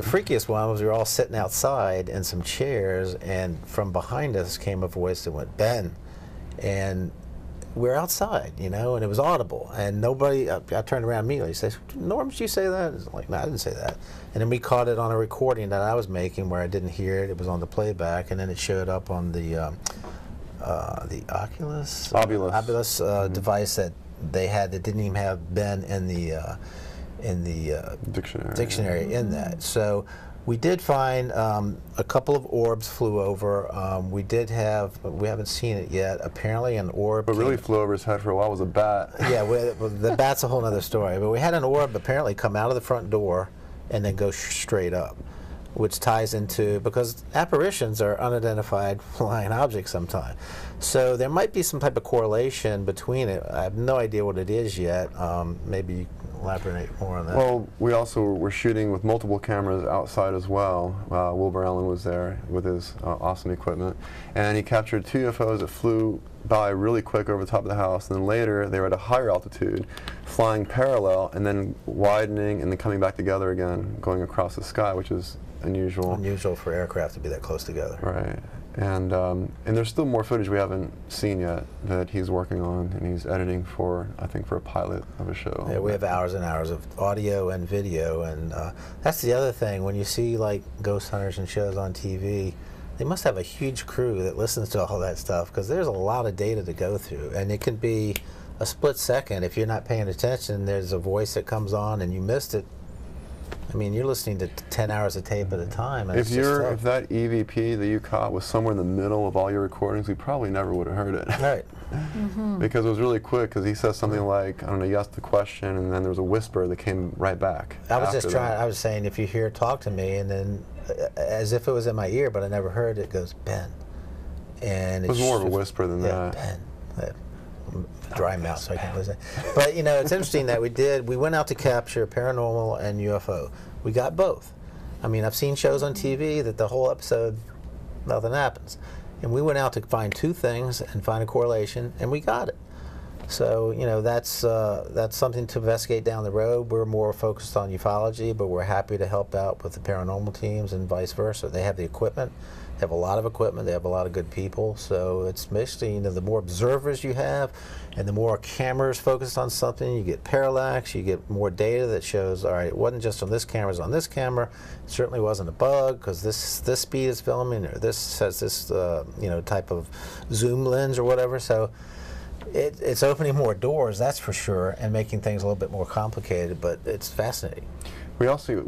freakiest one was we were all sitting outside in some chairs, and from behind us came a voice that went, "Ben," and we're outside, you know, and it was audible, and nobody, I turned around immediately, says, "Norm, did you say that?" It's like, "No, I didn't say that." And then we caught it on a recording that I was making where I didn't hear it. It was on the playback, and then it showed up on the Oculus device that they had that didn't even have Ben in the dictionary in that. So we did find a couple of orbs flew over. We haven't seen it yet. Apparently an orb. What really flew over his head for a while was a bat. Yeah, the bat's a whole other story. But we had an orb apparently come out of the front door and then go straight up, which ties into, because apparitions are unidentified flying objects sometimes. So there might be some type of correlation between it. I have no idea what it is yet. Maybe you can elaborate more on that. Well, we also were shooting with multiple cameras outside as well. Wilbur Allen was there with his awesome equipment, and he captured 2 UFOs that flew by really quick over the top of the house, and then later they were at a higher altitude, flying parallel and then widening and then coming back together again, going across the sky, which is unusual. Unusual for aircraft to be that close together. Right. And there's still more footage we haven't seen yet that he's working on, and he's editing for, I think, for a pilot of a show. Yeah, we have hours and hours of audio and video, and that's the other thing. When you see like ghost hunters and shows on TV, they must have a huge crew that listens to all that stuff, because there's a lot of data to go through, and it can be a split second. If you're not paying attention, there's a voice that comes on and you missed it. I mean, you're listening to 10 hours of tape at a time. And if that EVP that you caught was somewhere in the middle of all your recordings, we probably never would have heard it. Right. Because it was really quick, because he says something like, I don't know, you asked the question, and then there was a whisper that came right back. I was saying, if you hear "talk to me," and then as if it was in my ear, but I never heard it, it goes, "Ben." And it was more of a whisper than that. Ben. Dry mouth, so I can't listen. But you know, it's interesting that we went out to capture paranormal and UFO. We got both. I mean, I've seen shows on TV that the whole episode, nothing happens. And we went out to find 2 things and find a correlation, and we got it. So, you know, that's something to investigate down the road. We're more focused on ufology, but we're happy to help out with the paranormal teams and vice versa. They have the equipment. They have a lot of equipment. They have a lot of good people. So it's basically, you know, the more observers you have and the more cameras focused on something, you get parallax, you get more data that shows, all right, it wasn't just on this camera, it was on this camera. It certainly wasn't a bug, because this speed is filming, or this has this, you know, type of zoom lens or whatever. So it's opening more doors, that's for sure, and making things a little bit more complicated, but it's fascinating. We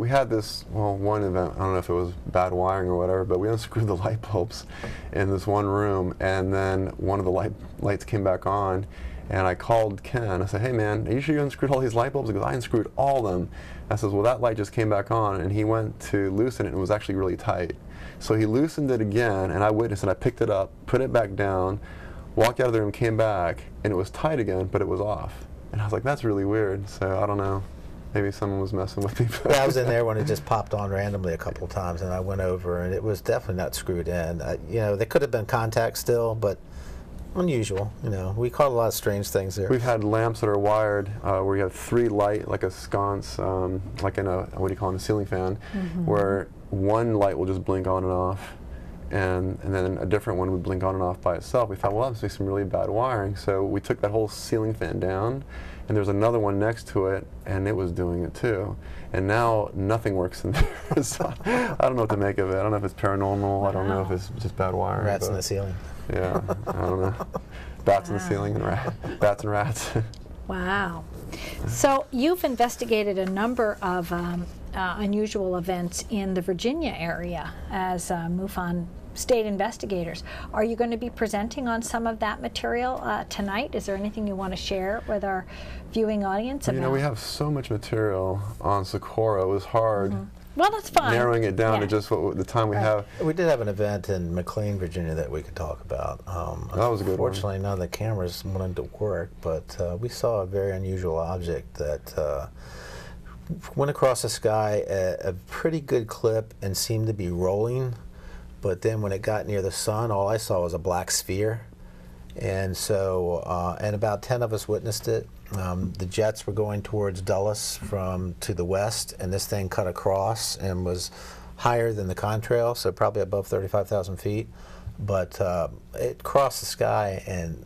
had this, one event, I don't know if it was bad wiring or whatever, but we unscrewed the light bulbs in this one room, and then one of the lights came back on, and I called Ken. I said, "Hey man, are you sure you unscrewed all these light bulbs?" He goes, "I unscrewed all of them." I says, "Well, that light just came back on," and he went to loosen it, and it was actually really tight. So he loosened it again, and I witnessed it. I picked it up, put it back down, walked out of the room, came back, and it was tight again, but it was off. And I was like, that's really weird, so I don't know. Maybe someone was messing with me. Yeah, I was in there when it just popped on randomly a couple of times, and I went over, and it was definitely not screwed in. You know, there could have been contact still, but unusual. You know, we caught a lot of strange things there. We've had lamps that are wired where you have 3 light, like a sconce, like in a, what do you call it, a ceiling fan, where one light will just blink on and off, and then a different one would blink on and off by itself. We thought, well, that must be some really bad wiring. So we took that whole ceiling fan down, and there's another one next to it, and it was doing it too. And now nothing works in there. So I don't know what to make of it. I don't know if it's paranormal. I don't know if it's just bad wiring. Rats in the ceiling. Yeah, I don't know. Bats in the ceiling and bats and rats. Wow. So you've investigated a number of unusual events in the Virginia area as MUFON state investigators. Are you going to be presenting on some of that material tonight? Is there anything you want to share with our viewing audience about? You know, we have so much material on Socorro. It was hard. Well, that's fine. Narrowing it down to just what the time we have. We did have an event in McLean, Virginia that we could talk about. That was a good one. Unfortunately, none of the cameras wanted to work, but we saw a very unusual object that went across the sky at a pretty good clip and seemed to be rolling. But then when it got near the sun, all I saw was a black sphere. And so, and about 10 of us witnessed it. The jets were going towards Dulles to the west, and this thing cut across and was higher than the contrail, so probably above 35,000 feet. But it crossed the sky, and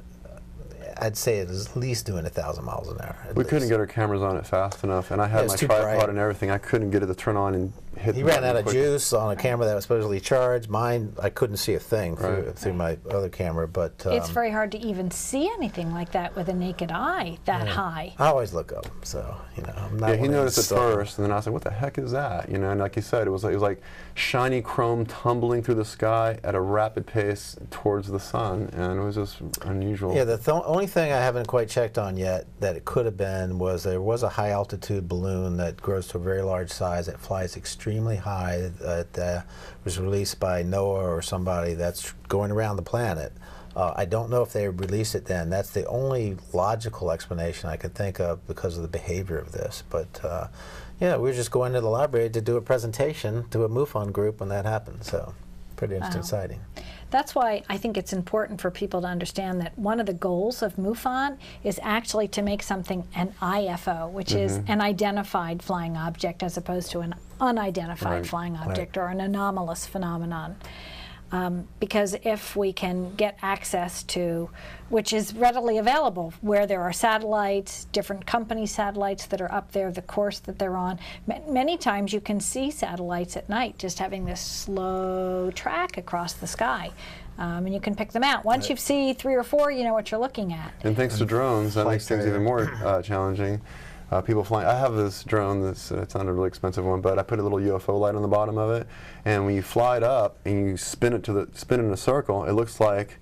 I'd say it was at least doing 1,000 miles an hour. We couldn't get our cameras on it fast enough, and I had my tripod and everything. I couldn't get it to turn on and hit. He ran out of juice on a camera that was supposedly charged. Mine, I couldn't see a thing through my other camera, but it's very hard to even see anything like that with a naked eye that high. I always look up, so you know. I'm not yeah, he noticed it first, and then I was like, "What the heck is that?" You know, and like you said, it was like shiny chrome tumbling through the sky at a rapid pace towards the sun, and it was just unusual. Yeah, the only thing I haven't quite checked on yet that it could have been was there was a high altitude balloon that grows to a very large size that flies extremely high that was released by NOAA or somebody that's going around the planet. I don't know if they released it then. That's the only logical explanation I could think of because of the behavior of this. But yeah, we were just going to the library to do a presentation to a MUFON group when that happened. So pretty interesting sighting. That's why I think it's important for people to understand that one of the goals of MUFON is actually to make something an IFO, which is an identified flying object as opposed to an unidentified flying object or an anomalous phenomenon. Because if we can get access to, which is readily available, where there are satellites, different company satellites that are up there, the course that they're on. Many times you can see satellites at night just having this slow track across the sky. And you can pick them out. Once you see 3 or 4, you know what you're looking at. And thanks to drones, that makes things even more challenging. People flying. I have this drone that's it's not a really expensive one, but I put a little UFO light on the bottom of it, and when you fly it up and you spin it in a circle, it looks like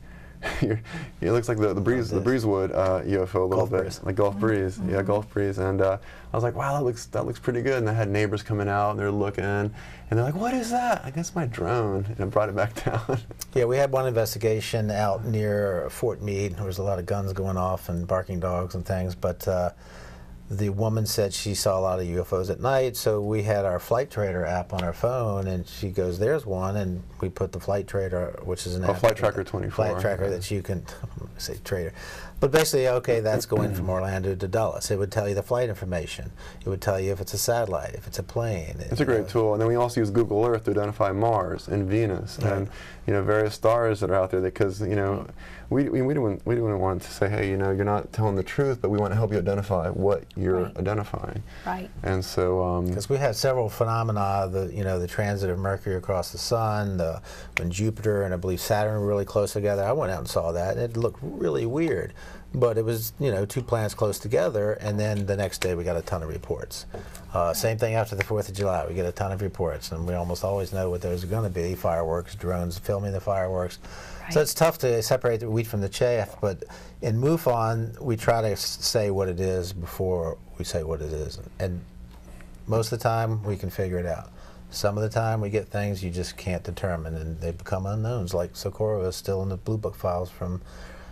it looks like the Breezewood UFO a little bit, like Gulf Breeze. Yeah, Gulf Breeze. And I was like, wow, that looks pretty good. And I had neighbors coming out and they're looking, and they're like, what is that? I guess my drone. And I brought it back down. Yeah, we had one investigation out near Fort Meade. There was a lot of guns going off and barking dogs and things, but the woman said she saw a lot of UFOs at night, so we had our Flight Trader app on our phone, and she goes, there's one, and we put the Flight Trader, which is an app. Flight Tracker 24. Flight Tracker that you can, say Trader. But basically, okay, that's going from Orlando to Dulles. It would tell you the flight information. It would tell you if it's a satellite, if it's a plane. It's a great tool. And then we also use Google Earth to identify Mars and Venus and various stars that are out there, because we didn't want to say, hey, you're not telling the truth, but we want to help you identify what you're identifying. Right. And so because we had several phenomena, the transit of Mercury across the sun, when Jupiter and I believe Saturn were really close together. I went out and saw that, and it looked really weird. But it was, 2 planets close together, and then the next day we got a ton of reports. Same thing after the 4th of July. We get a ton of reports, and we almost always know what those are going to be. Fireworks, drones filming the fireworks. Right. So it's tough to separate the wheat from the chaff, but in MUFON, we try to say what it is before we say what it is. And most of the time, we can figure it out. Some of the time, we get things you just can't determine, and they become unknowns, like Socorro is still in the Blue Book files from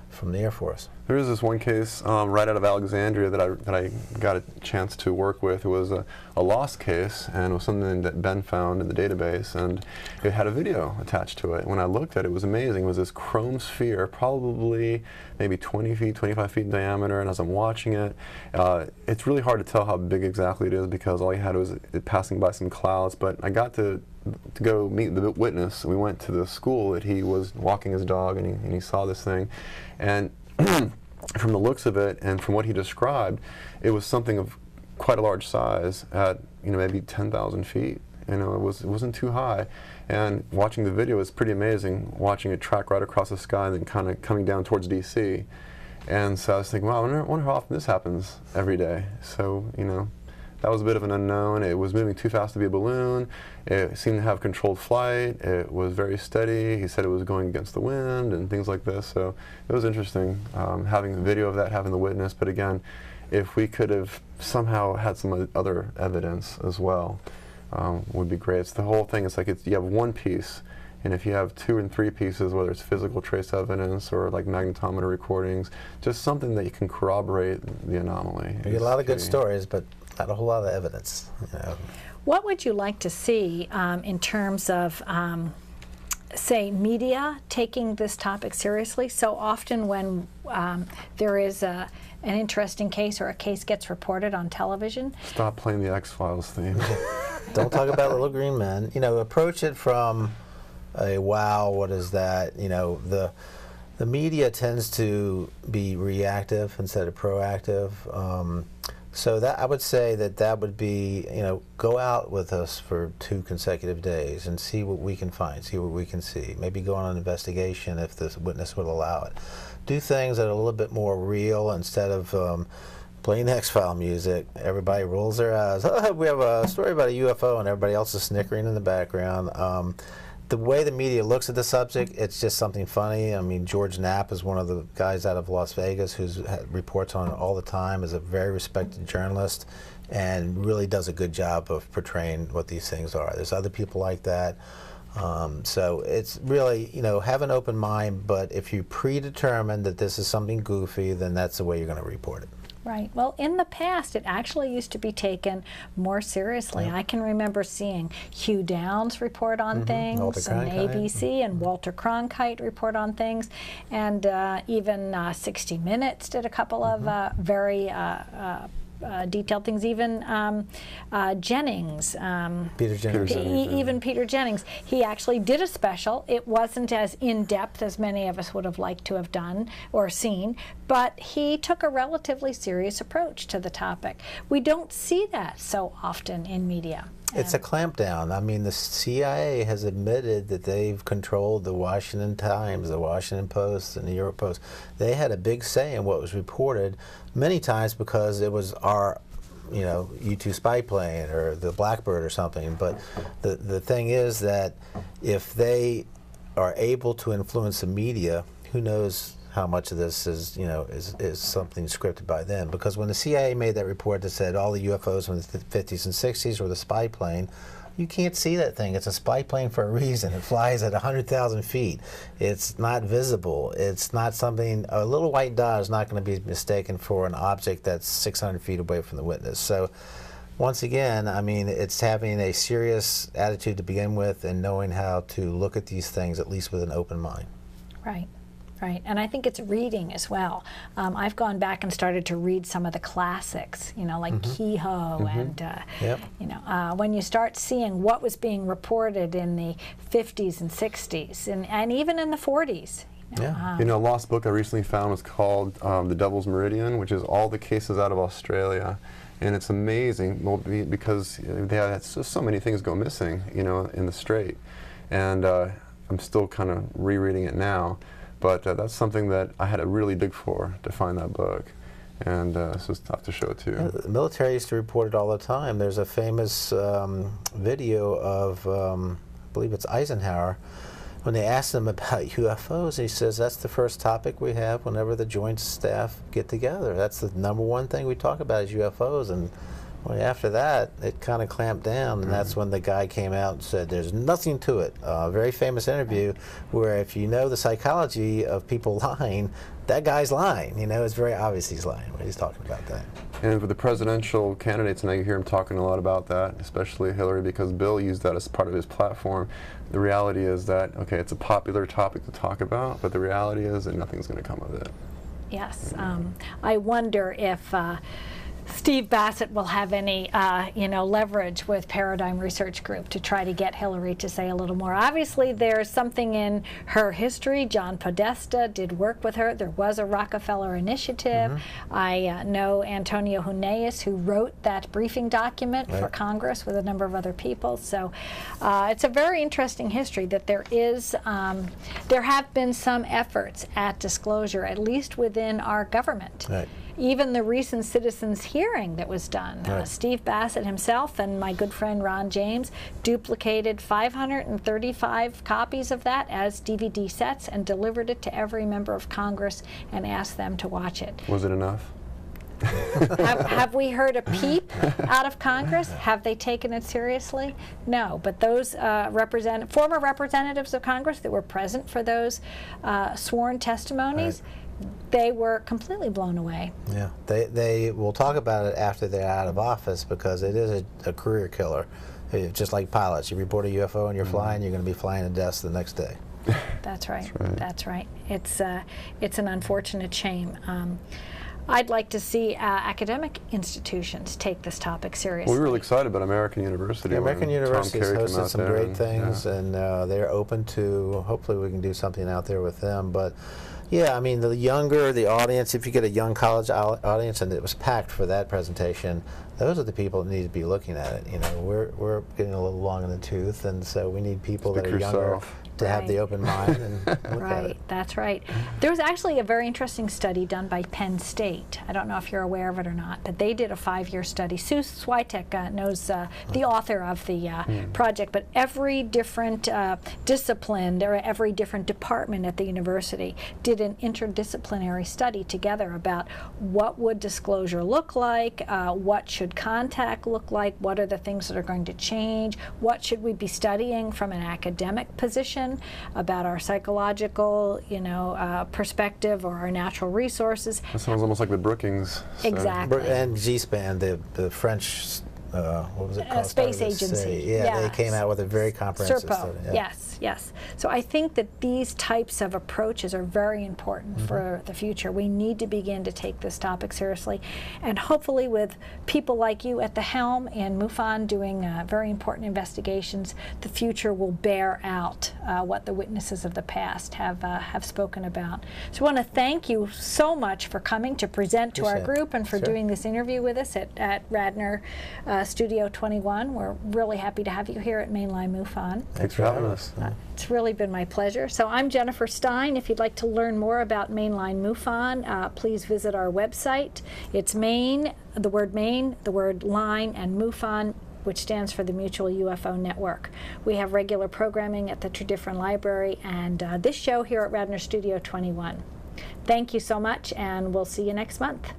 from the Air Force. There is this one case right out of Alexandria that I got a chance to work with. It was a lost case, and it was something that Ben found in the database, and it had a video attached to it. When I looked at it, it was amazing. It was this chrome sphere, probably maybe 20 feet, 25 feet in diameter, and as I'm watching it, it's really hard to tell how big exactly it is because all you had was it passing by some clouds, but I got to go meet the witness. We went to the school that he was walking his dog, and he saw this thing, and from the looks of it and from what he described, it was something of quite a large size at maybe 10,000 feet. It wasn't too high, and watching the video was pretty amazing. Watching it track right across the sky and then kind of coming down towards D.C. And so I was thinking, wow, I wonder how often this happens every day. So that was a bit of an unknown. It was moving too fast to be a balloon. It seemed to have controlled flight. It was very steady. He said it was going against the wind and things like this. So it was interesting having the video of that, having the witness. But again, if we could have somehow had some other evidence as well, would be great. It's the whole thing. It's like you have one piece, and if you have 2 and 3 pieces, whether it's physical trace evidence or like magnetometer recordings, just something that you can corroborate the anomaly. You get a lot of good stories, but not a whole lot of evidence. What would you like to see in terms of, say, media taking this topic seriously? So often when there is an interesting case or a case gets reported on television. Stop playing the X-Files theme. Don't talk about little green men. Approach it from a wow, what is that? The media tends to be reactive instead of proactive. So that I would say that would be, go out with us for 2 consecutive days and see what we can find, see what we can see. Maybe go on an investigation if the witness would allow it. Do things that are a little bit more real instead of playing X-File music. Everybody rolls their eyes. Oh, we have a story about a UFO, and everybody else is snickering in the background. The way the media looks at the subject, it's just something funny. I mean, George Knapp is one of the guys out of Las Vegas who reports on it all the time, is a very respected journalist, and really does a good job of portraying what these things are. There's other people like that. So it's really, have an open mind, but if you predetermine that this is something goofy, then that's the way you're going to report it. Right. Well, in the past, it actually used to be taken more seriously. I can remember seeing Hugh Downs report on things, and ABC and Walter Cronkite report on things, and even 60 Minutes did a couple of very detailed things. Even Jennings, Peter Jennings. Even Peter Jennings, he actually did a special. It wasn't as in-depth as many of us would have liked to have done or seen, but he took a relatively serious approach to the topic. We don't see that so often in media. It's a clampdown. I mean, the CIA has admitted that they've controlled the Washington Times, the Washington Post, the New York Post. They had a big say in what was reported many times because it was our, U-2 spy plane or the Blackbird or something. But the thing is that if they are able to influence the media, who knows how much of this is, is something scripted by them. Because when the CIA made that report that said all the UFOs from the 50s and 60s were the spy plane, you can't see that thing. It's a spy plane for a reason. It flies at 100,000 feet. It's not visible. It's not something, a little white dot is not going to be mistaken for an object that's 600 feet away from the witness. So once again, I mean, it's having a serious attitude to begin with and knowing how to look at these things, at least with an open mind. Right. Right, and I think it's reading as well. I've gone back and started to read some of the classics, like Kehoe, and when you start seeing what was being reported in the 50s and 60s, and even in the 40s. A lost book I recently found was called The Devil's Meridian, which is all the cases out of Australia. And it's amazing, because they had so many things go missing, in the strait. And I'm still kind of rereading it now. But that's something that I had to really dig for to find that book. And so it's tough to show it to you. Yeah, the military used to report it all the time. There's a famous video of, I believe it's Eisenhower, when they asked him about UFOs, he says, that's the first topic we have whenever the Joint Staff get together. That's the #1 thing we talk about is UFOs. And Well, after that, it kind of clamped down, and that's when the guy came out and said, there's nothing to it. A very famous interview where if you know the psychology of people lying, that guy's lying. You know, it's very obvious he's lying when he's talking about that. And with the presidential candidates, now you hear him talking a lot about that, especially Hillary, because Bill used that as part of his platform. The reality is that, okay, it's a popular topic to talk about, but the reality is that nothing's going to come of it. Yes. I wonder if Steve Bassett will have any, leverage with Paradigm Research Group to try to get Hillary to say a little more. Obviously, there's something in her history. John Podesta did work with her. There was a Rockefeller Initiative. I know Antonio Huneeus, who wrote that briefing document for Congress with a number of other people. So it's a very interesting history that there is, there have been some efforts at disclosure, at least within our government. Even the recent citizens hearing that was done, Steve Bassett himself and my good friend Ron James duplicated 535 copies of that as DVD sets and delivered it to every member of Congress and asked them to watch it. Was it enough? Have we heard a peep out of Congress? Have they taken it seriously? No, but those former representatives of Congress that were present for those sworn testimonies, they were completely blown away. Yeah, they will talk about it after they're out of office because it is a career killer. It's just like pilots. You report a UFO and you're flying, you're going to be flying to death the next day. That's right. That's right. It's an unfortunate shame. I'd like to see academic institutions take this topic seriously. Well, we're really excited about American University. Yeah, American University has hosted some great things, and they're open to, hopefully we can do something out there with them. But yeah, I mean, the younger the audience, if you get a young college audience, and it was packed for that presentation, those are the people that need to be looking at it. You know, we're getting a little long in the tooth, and so we need people that are younger to have the open mind and look at it. That's right. There was actually a very interesting study done by Penn State. I don't know if you're aware of it or not, but they did a 5-year study. Sue Switek knows the author of the project, but every different discipline, or every different department at the university did an interdisciplinary study together about what would disclosure look like, what should contact look like, what are the things that are going to change, what should we be studying from an academic position about our psychological, perspective or our natural resources. That sounds almost like the Brookings. Exactly. And G-SPAN, the French, what was it called? Space Agency. Yeah, they came out with a very comprehensive study. Yes. So I think that these types of approaches are very important for the future. We need to begin to take this topic seriously, and hopefully with people like you at the helm and MUFON doing very important investigations, the future will bear out what the witnesses of the past have spoken about. So I want to thank you so much for coming to present to our group and for doing this interview with us at Radnor Studio 21. We're really happy to have you here at Main Line MUFON. Thanks for having us. It's really been my pleasure. So I'm Jennifer Stein. If you'd like to learn more about Main Line MUFON, please visit our website. It's Main, the word Main, the word line, and MUFON, which stands for the Mutual UFO Network. We have regular programming at the Tredyffrin Library and this show here at Radnor Studio 21. Thank you so much, and we'll see you next month.